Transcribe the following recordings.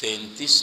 33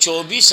24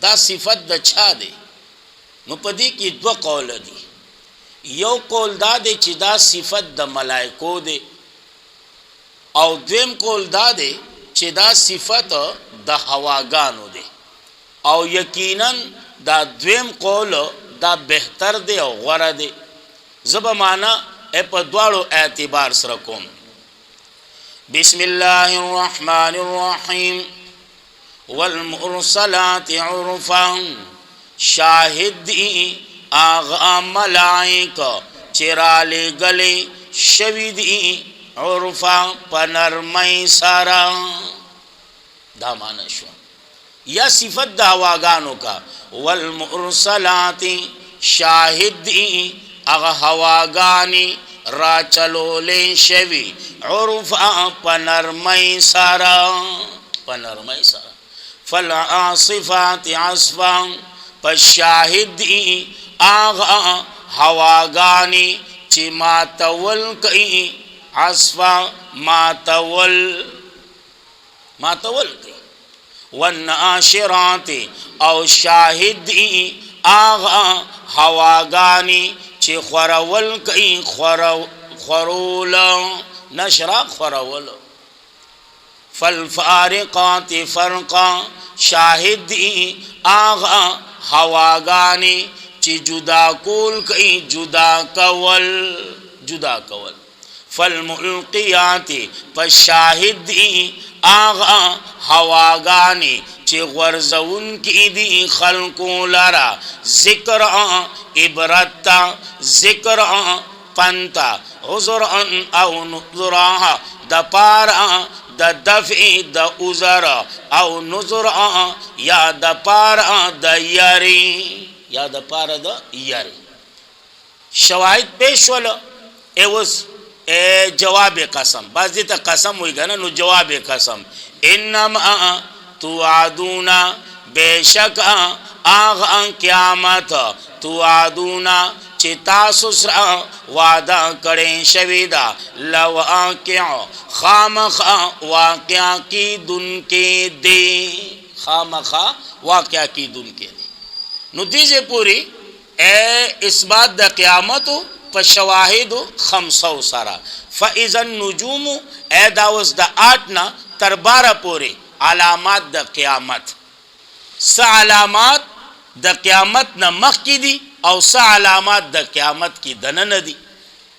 دا صفت د چا دی؟ نو پدې کې دوه قول دي. یو قول دا دی چې دا صفت د ملائکو دی، او دویم قول دا دی چې دا صفت د هواګانو دی. او یقینا دا دویم قول دا بهتر دی او غوره دی. زب معنا په دواړو اعتبار سره کوم. بسم الله الرحمن الرحیم والمرسلات عرفا. شاهد دی آغا ملائک چرالی گلی شویدی عرفا پنرمی سارا. دا معنی شو. یا صفت دا هواگانو کا والمرسلات شاهد دی اغا هواگانی را چلولے شوی عرفا پنرمی سارا. پنرمی سارا. فالعاصفات عصفا. پس شاهد دی آغا هواگانی چی ماتول کئی عصفا ماتول کئی. والناشرات او شاهد دی آغا هواگانی چی خورول کئی خورول نشرا خورول. فالفارقات فرقا. شاهد دی آغا هواگانی چی جدا کول کئی جدا کول. فالملقیات پس شاهد دی آغا هواگانی چی غرزون کی دی خلقو لرا ذکر عبرتا ذکر پنتا عذرا او نذرا دا پارا دا دفع دا عذر او نذر یا دا پارا دا یاری یا دا پارا دا یاری. شواهد پیش ولا اوس جواب قسم. بعض دیتا قسم ہوئی گا نا نو جواب قسم. انما توعدونا بے شک آغا قیامت توعدونا چی تاسو سرا وعدہ کریں شویدہ لواقع خامخا واقع کی دن کے دے. خامخا واقع کی دن کے دے. نو دیجے پوری اس بات دا قیامتو پا شواہدو خمسو سارا. فَإِذَا النُّجُومُ داوز دا 8 نا تر 12 پوری علامات دا قیامت. سا علامات دا قیامت نا مخ کی دی او سا علامات دا قیامت کی دنن دی.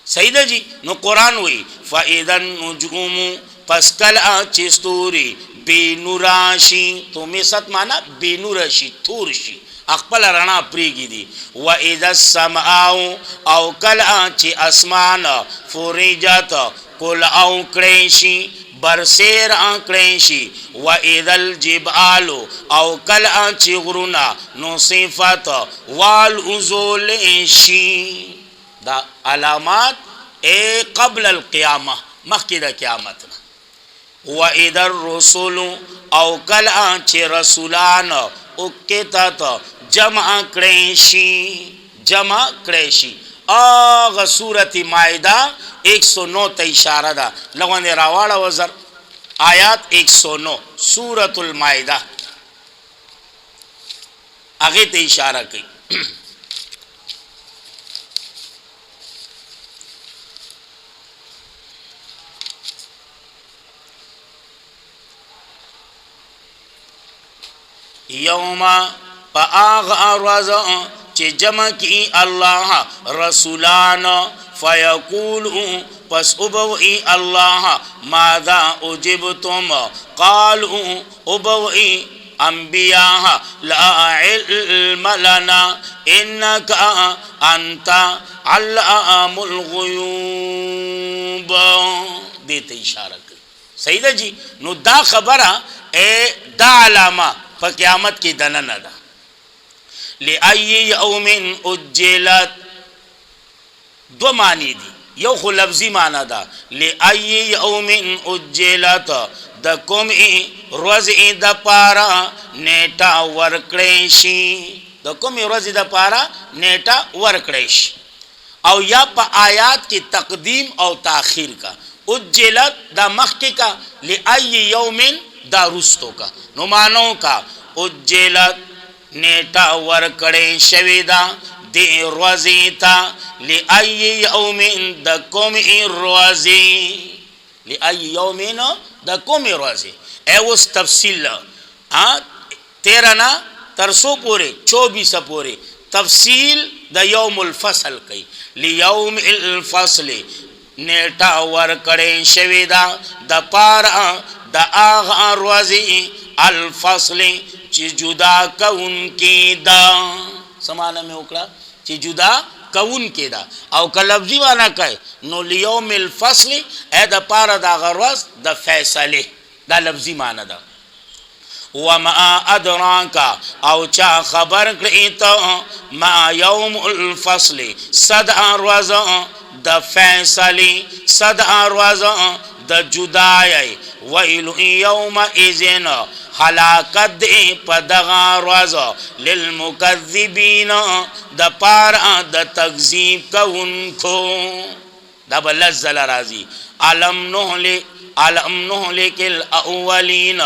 صحیح جی. نو قرآن وی فَإِذَا النُّجُومُ پس کل چستوری بے نوراشی. تو میں ست مانا بے نورشی تورشی اقبل رنا پریگی دی. وَإِذَا السَّمْعَاءُ او کل چی اسمان فُرِجَت کل او کریشی برسیر کریشی. وَإِذَا الْجِبْعَالُ او کل چی غرونا نصفت والعزولیشی. دا علامات قبل القیامہ مخی دا قیامتنا. وَإِذَا الرُّسُلُ او کل چی رسولان اکتت جمع کریشی. آغا سورت مائدہ 109 تا اشارہ دا. لگوان دے راوالا وزر آیات 109 سورت المائدہ آگے تا اشارہ کی. یوم پا آغا رضا چی جمع کی اللہ رسولان فیقولو پس ابوئی اللہ ماذا اجبتم قالو ابوئی انبیاء لا علم لنا انکا انتا علام الغیوب. دیتا اشارہ کی. صحیح دا جی. نو دا خبرہ دا علامہ پا قیامت کی دنن دا. لِأَيِّ يَوْمٍ اُجِّلَتْ دو معنی دی. یو خو لفظی معنی دا. لِأَيِّ يَوْمٍ اُجِّلَتْ دا کمی روزی دا پارا نیٹا ورکڑیشی. دا کمی روزی دا پارا نیٹا ورکڑیشی. او یا پا آیات کی تقدیم او تاخیر کا. اجلت دا مخی کا. لِأَيِّ يَوْمٍ دا رستو کا. نمانوں کا اجلت نیټه ورکړې شوې ده دې ورځې ته لأي یوم د کومې ورځې لأي یوم د کومې ورځې اوس تفصیل 13 نه تر 100 پورې 24 پورې تفصیل د یوم الفصل کوي لیوم الفصل نیټه ورکړې شوې ده د پاره د هغه ورځې الفصل چې جدا کوونکې ده سمانه مې وکړه چې جدا کوونکې ده او که لفظي معنا کوي نو لیوم الفصل د پاره د هغه ورځ د فیصلې دا لفظي معنا ده وما ادراک او چا خبر کړی ته ما یوم الفصل صد ورځ د فیصلې صد ورځ د جدای ویل یوم اذن هلاکت دی په دغه ورځ للمکذبین د پاره د تکذیب کوونکو دا بل زل راځي علم نهلك الاولین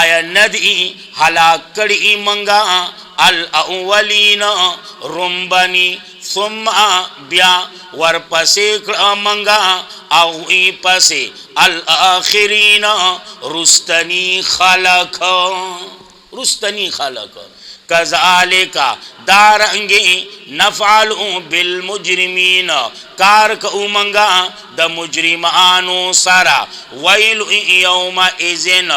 آیا ندی هلاک کړي منګه الاولین رمبنی ثم بیا ورپسې کړه منګه او ای پسې الاخرین رستنی خلق کذالک دارنګي نفعل بالمجرمین کار کو منګه د مجرمانو سره ویل یوم اذن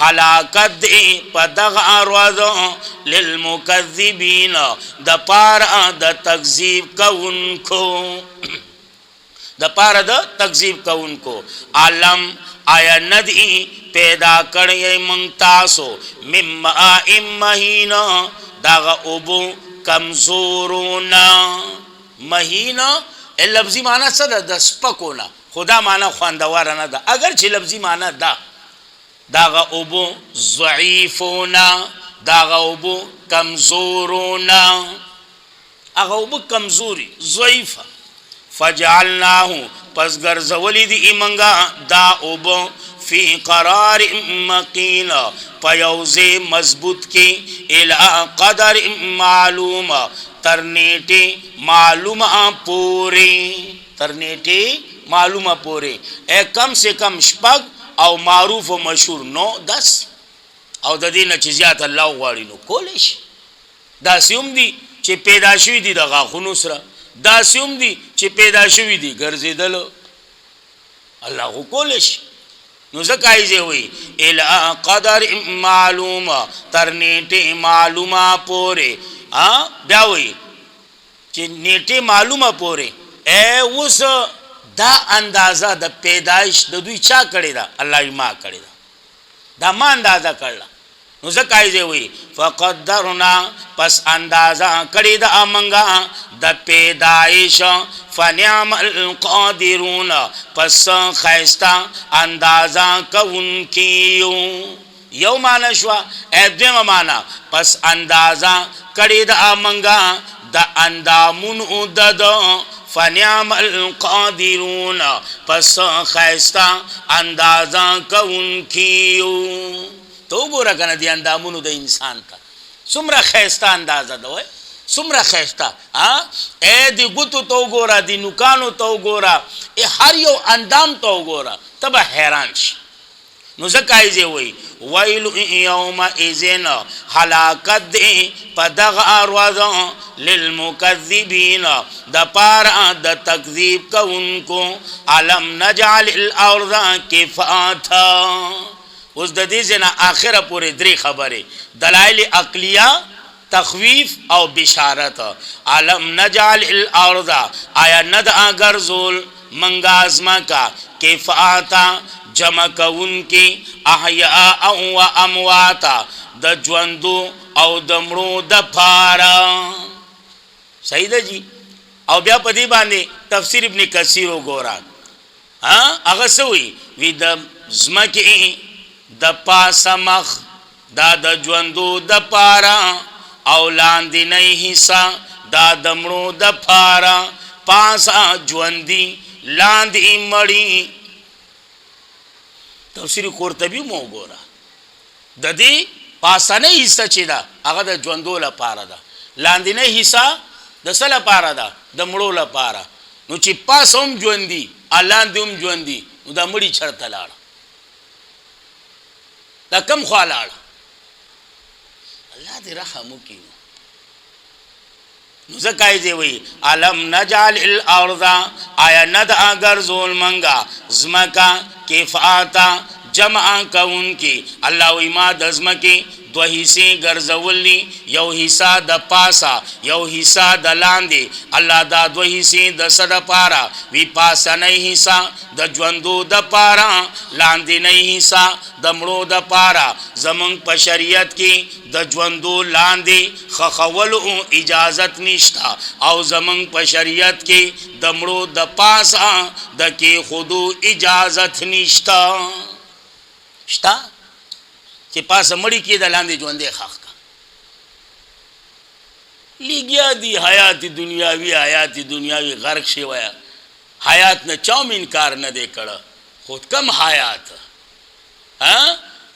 هلاکت دی په دغه ورځ للمکذبین د پاره د تکذیب کوونکو علم آیا ندی پیدا کړی مونږ تاسو مما مهین دغه اوبو کمزورونا مهین لفظي معنا څه ده د سپکونا خدا معنا خواندوار نه ده اگر چې لفظي معنا ده دغه اوبو ضعیفونا دغه اوبو کمزورونا هغه اوبو کمزوري ضعیفه فجعلناه پس ګرځولې دي ایمنګا دا اوبو فی قرار مقین پیوزه مضبوط کی الی قدر معلوم ترنیٹی معلومه پوری اے کم سے کم شپږ او معروف و مشهور 9-10 او د دې نه چې زیات الله غواړي نو کولې شي دا سیوم دي چې پیدا شوی دي د غاخونو سره دا سیوم دي چې پیدا شوی دي ګرځیدل الله کولې شي نو زکایزه وی الی قدر معلوم ترنیټه معلومه پوره بیا وی چې نیټه معلومه پوره اے اوس دا اندازه د پیدائش د دوی چا کړی دا الله یې ما کړی دا ما اندازه کړل نو زکایزه وی فقدرنا پس اندازه کړی دا امنګا د پیدائش فنعم القادرون پس خیستا اندازه کوونکیو یو معنا شو ادم معنا پس اندازه کړی د امنګا د اندامونو د فنعم القادرون پس خیستا اندازه کوونکیو تو ګوره کنه دی اندامونو د انسان کا څومره خیستا اندازه ده سمره خیستا اے دی ګوتو تو ګورا دی نوکانو تو ګورا ای هر یو اندام تو ګورا تب حیران شي نو زکایزه وی ویل یوم اذن هلاکت دی پدغه ورځ للمکذبین د پاره د تکذیب کوونکو علم نجعل الارض کفاتا اوس د دې ځنا اخره پورې درې خبره دلایل عقلیه تخویف او بشارت علم نجعل الارض آیا ند اگرزول منگازما کا کفاتا جمع کون کی احیاء و امواتا د ژوندو او د مړو د پارا صحیح ده جی او بیا په دې باندې تفسیر ابن کثیر وګورئ هغه سوی وی د زمکه د پاسمخ دا د ژوندو د پارا او لاندې نه حصہ دا دمړو د پارا پاسا ژوندۍ لاندې مړی تفسیر قرطبی مو ګورا د دې پاسنه حصہ چې ده هغه د ژوندو لپاره ده، لاندینه حصہ د څه لپاره ده؟ د مړو لپاره. نو چې پاس هم ژوندي لاندې هم ژوندي، نو دا مړي چرته لاړه؟ دا کم خوا لاړه؟ الله دې رحم وکړي. نو ځکه یې وایي علم نجعل الارض، آیا نه ده ګرځول منګه ځمکه کفاتا جمع کوونکي. الله وایي ما د ځمکې دو حصے ګرځولي، یو حصہ د پاسا یو حصہ د لاندې. الله دا دو حصے د څه دپاره وي؟ پاسنی حصہ د ژوندو دپاره، لاندینی حصہ د مړو دپاره. زمونږ په شریعت کې د ژوندو لاندې خښولو اجازت نشته، او زمونږ په شریعت کې د مړو د پاسه د کېښودو اجازت نشته. شته چې پاسه مړی کې د لاندې ژوندې خاخ کا لګیا دی. حیات دنیاوی حیات دنیاوی غرق شوی، حیات نه چاوم انکار نه دی کړه، خود کم حیات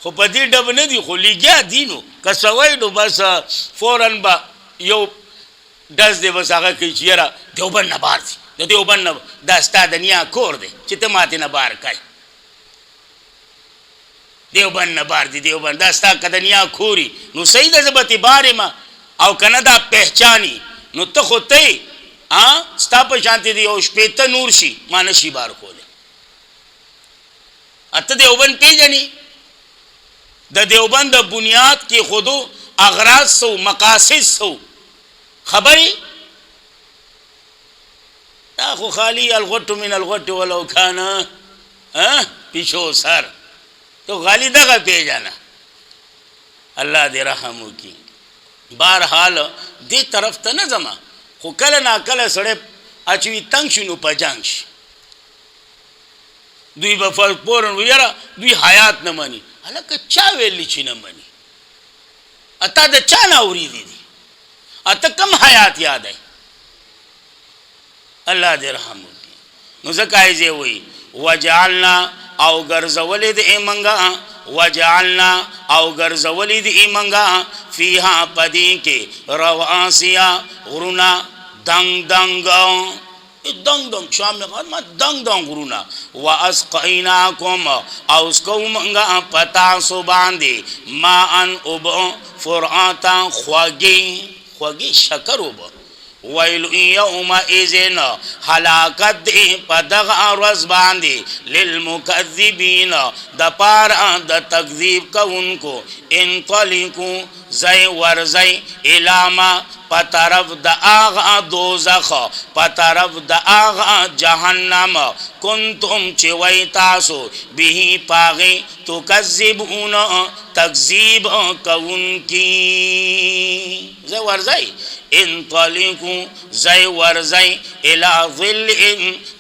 خو په دې ډب نه دی، خو لګیا دی. نو که سوی نو بس فورن به یو ډز دی، بس هغه کوي چې یاره دیوبند نه بار دی، د دیوبند نه دا ستا د نیا کور دی چې ته ماتې نه بار کوې. دیوبند نه بار دی، دیوبند دا ستا که د نیا کوري نو صحیح ده، زه به تې بارې ما، او که نه دا پهچانی نو ته خو ته ستا په شانتې دی یو شپېته نور شي ما نه شي بار کولی. ته دیوبند پېژنې؟ د دیوبند د بنیاد کې خودو اغراض سو، مقاصد سو خبرې؟ دا خو خالی الغټ من الغټ ولو کان پیشو سر، تو غالی دغه پیژنه. الله دې رحم وکړي. بهرحال دې طرف ته نه ځمه، خو کله ناکله سړی اچوي تنګ شي نو په جنګ شي. دوی به فورن ویره دوی حیات نه مني. هلکه چا ویلی چې نه مني؟ اتا د چا نه اورېدي دي؟ اته کم حیات یادی؟ الله دې رحم وکړي. نو ځکه یې وایي وجعلنا او ګرځولې دې منګه، وجعلنا او ګرځولې دې منګه فیها پدې کې رواسیا غرونه دنګ دنګ دنګ دنګ شام نه ما دنګ دنګ غرونه. واسقیناکم او اسکو منګه پتا سو باندې ما ان اوب فرعاتا خواږي خواږي شکر اوب. ویل یومئذ هلاکت دی په دغه ورځ باندې للمکذبین د پاره د تکذیب کوونکو. انطلقوا زی ورزی الاما په طرف د آغا دوزخ، په طرف د آغا جهنم. کنتم چې وی تاسو به پاغې تکذبون تکذیب کوونکي. زی ورزی انطلقوا زی ورزی الى ظل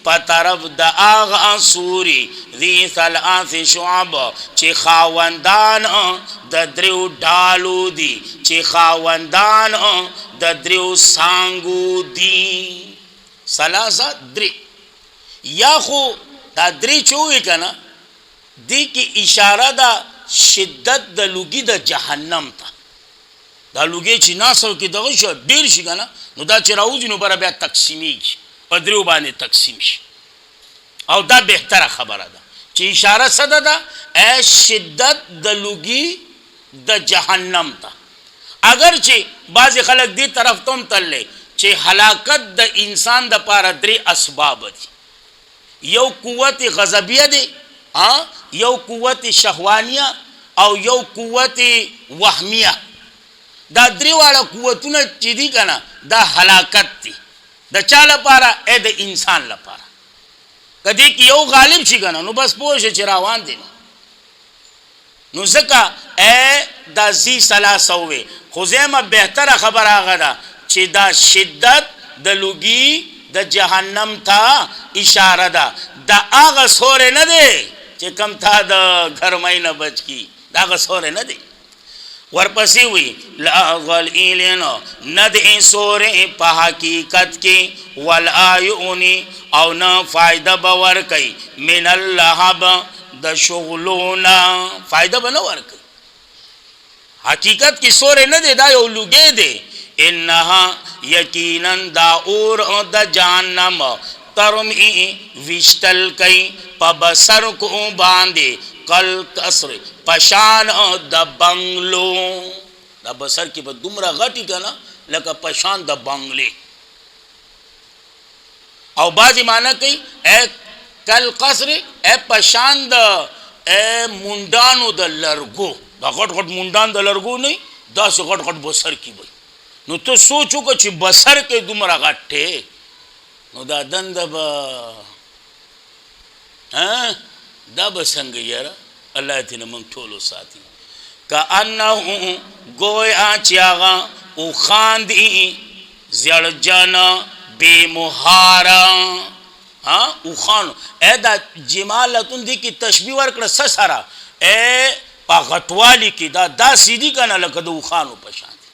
په طرف د آغا سوری ذی ثلاث شعب چې خاوندان د دریو ډالو دی، چې خاوندان د دریو سانګو دی. ثلاثه درې، یا خو دا درې چوي کنه دی کې اشاره ده شدت د لوګي د جهنم ته. دا لوګي چې ناسو کې دغه شو ډیر شي کنه، نو دا چې راوځي نو بیا تقسیمیږي په دریو باندې تقسیم شي. او دا بهتره خبره ده چې اشاره څه ده؟ شدت د لوګي د جهنم ته. اگر چې بعض خلک دې طرف ته تللی چې هلاکت د انسان د پاره درې اسباب دي. یو قوت غضبیه دی، یو قوت شهوانیه، او یو قوت وهمیه. دا درې واړه قوتونه چې دي کنه دا هلاکت دي. د چا لپاره؟ د انسان لپاره. کدی کې یو غالب شي کنه نو بس پوه شي چې روان دي. نو ځکه دا زی ثلاثه وي. خو زما بهتره خبره هغه ده چې دا شدت د لوګي د جهنم ته اشاره ده. دا هغه سورې نه دی چې کم تا د ګرمۍ نه بچ کی، دا هغه سورې نه دی. ورپسې وی لا ظلیلین نه دی سورې په حقیقت کې والآیونی او نه فایده به ورکوي من اللهب د شغلونا، فایده به نه ورکوي. حقیقت کی سورې نه دی، دا یو لوګی دی. انها یقینا دا اور د جهنم ترمی وشتل کئی پا بسر کو باندے کل قصر پشان د بنگلو. دا بسر کی با دمرا غٹی کنا لکا پشان د بنگلے. او بازی مانا کئی اے کل قصر اے پشان د اے مندانو د لرگو. دا غٹ غٹ مندان د لرگو نہیں، دا سے غٹ غٹ بسر کی بھئی. نو تو سوچو کہ چی بسر کے دمرا غٹے نو دا دند با دا بسنگ یارا اللہ تینا منگ ٹولو ساتی. کانہو گویا چیاغا او خاندی زیڑ جانا بے مہارا. او خانو اے دا جمالتون دی کی تشبیح ورکڑا سسارا اے پا غٹوالی کی دا سیدھی کنا لکا دا او خانو پشانتی،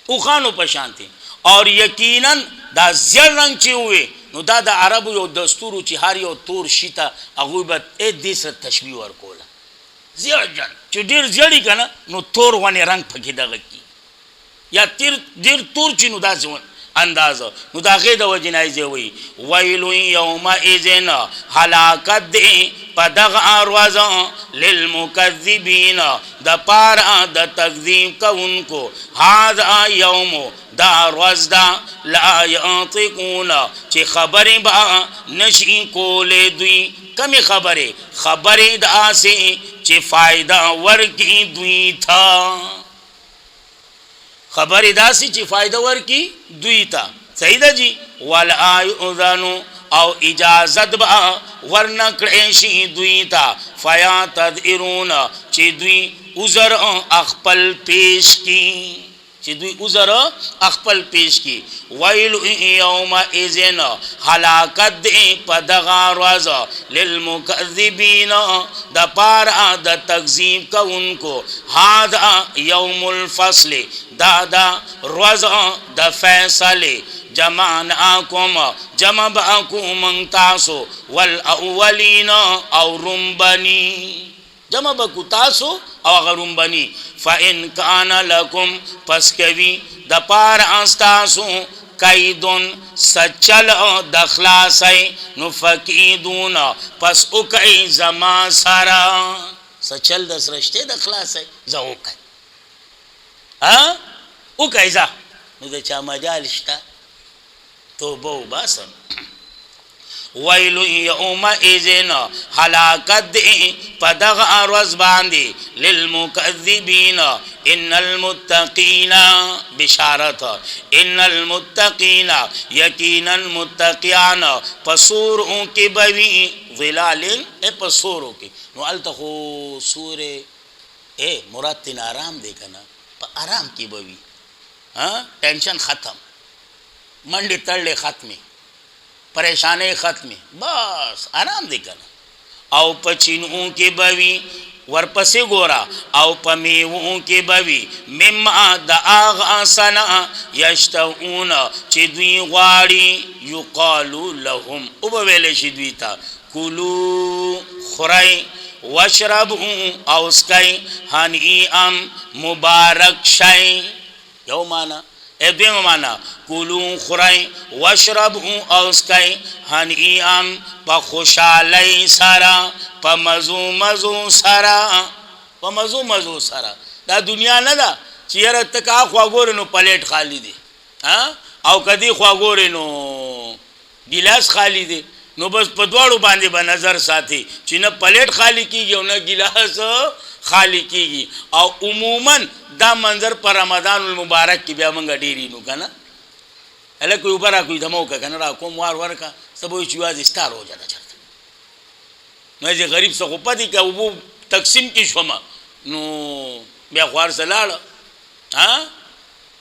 او خانو پشانتی. اور یقیناً دا زیر رنگ چی ہوئے نو دا دا عربو یو دستورو چی ہاری یو تور شیطا اغویبت اے دیسر تشبیح ورکولا. زیر جن چی دیر زیری کنا نو تور وانی رنگ پکی دا غکی یا دیر تور چی نو دا زیون انداز نو دا غید وجنائی زیوئی. ویلو یوم ایزن حلاکت دے پا دغ آروازا للمکذبین دا پارا دا تکذیب کا ان کو. ہاذا یوم دا روز دا لا ینطقون چی خبری با نشی کولے دوی. کمی خبری دا سے چی فائدہ ورکی دوی تھا. خبری دا سی چی فائدہ ورکی دوی تا. سیدہ جی وَلَا يُؤْذَنُ او اجازت با ورنکڑیشی دوی تا. فیا تدئرون چی دوی عذر اخپل پیش کی، چی دوی عذر اخپل پیش کی. ویل یوم ایزن حلاکت دے پدغا روز للمکذبین دا پارا دا تکذیب کا ان کو. ہاذا یوم الفصل دا روز دا فیصلے. جمعناکم جمع باکو منتاسو والاولین او رنبنی، جمع باکو تاسو او غرنبنی. فَإِنْ كَانَ لَكُمْ پس کوی دا پار آستاسو قیدن سچل دخلاسی نفقیدون پس اکئی زما سارا. سچل دس رشتے دخلاسی زا اکئی اکئی زا نو دا چا مجال شتا تو بو باسن. ویل یوم ایزن حلاکت دے پدغ آروز باندے للمکذبین. ان المتقین بشارت ان المتقین یقینا متقیان پسوروں کے بوی ظلال اے پسوروں کے. نو التخو سور اے مراد تین آرام دے کنا پا آرام کی بوی. ٹینشن ختم، منڈی ترلے ختمی، پریشانے ختمی، بس آرام دے کنا. او پچینوں کے بوی ورپسی گورا او پمیووں کے بوی مما دا آغا سنا یشتعون چی دوی غاری یقالو لهم او بویلے چی دوی تا کلو خرائی وشربو او سکائی ہنئیم مبارک شائی. یو مانا اے دویم مانا کلو خرائی وشربو او سکائی ہنئیم پا خوشالی سارا پا مزو سارا، پا مزو سارا. دا دنیا ندا چیر تکا خواگوری نو پلیٹ خالی دی او کدی خواگوری نو گلاس خالی دی نو بس پدوارو باندے با نظر ساتھی چی نا پلیٹ خالی کی گی او نا گلاس خالی کی گی. او عموماً دا منظر پر رمضان المبارک کی بیا منگا دیری نو کنا اللہ کوئی اوپرا کوئی دھمو کا کنا را کوم وار کا سبوی چیواز استار ہو جاتا چلتا. نویزی غریب سا خوپا دی کہ وہ تقسیم کی شما نو بیا خوار سلالا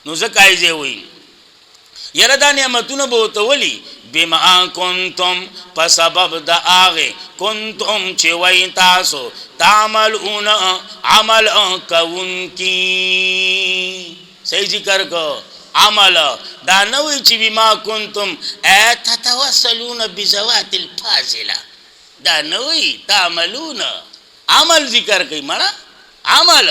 نو زکایزے ہوئی. یردا نعمتون بوتولی بما کنتم پسبب دا آغے کنتم چوئی تاسو تعملون عمل کون کی. صحیح ذکر کو عمل دا نوی چی بما کنتم اے تتوصلون بزوات الفاضلہ دا نوی تعملون عمل ذکر کئی مانا عمل